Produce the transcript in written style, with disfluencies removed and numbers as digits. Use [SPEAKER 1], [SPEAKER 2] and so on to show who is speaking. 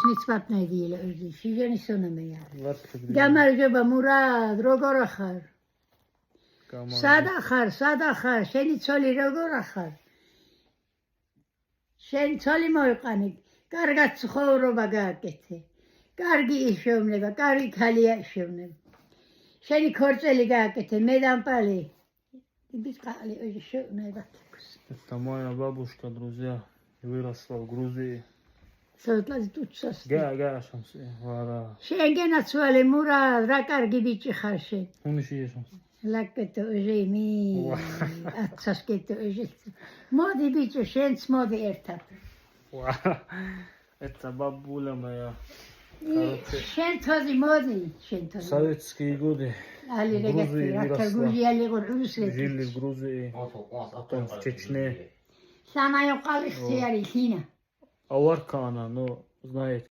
[SPEAKER 1] მიცვათ ნედიელა ოზი შიჟენი სონამეა გამარჯობა მურად როგორ ახარ სადა ხარ შენი ცოლი როგორ ახარ შენ ცოლი მოიყვანე კარგად ცხოვრობა გააკეთე კარგი იშოვნება კარგი ქალია იშოვნება შენი ქორწელი გააკეთე მე დამპალი бискали ещё наебать.
[SPEAKER 2] Это моя бабушка, друзья, выросла в Грузии.
[SPEAKER 1] Светлана тут сейчас.
[SPEAKER 2] Га, шамсы, вара.
[SPEAKER 1] Шенгена цвали мура, ракарги бичи харши.
[SPEAKER 2] Униши шамсы.
[SPEAKER 1] Лаккето уже ми. Атсашкето уже. Моди бичи, шенц моди эртап.
[SPEAKER 2] Это бабуля моя.
[SPEAKER 1] Шентози моди, шентози.
[SPEAKER 2] Советские годы.
[SPEAKER 1] Али регати, Грузия
[SPEAKER 2] жили в Грузии, потом в Чечне.
[SPEAKER 1] Самая калихтияри Хина.
[SPEAKER 2] Аваркана, ну, знаете.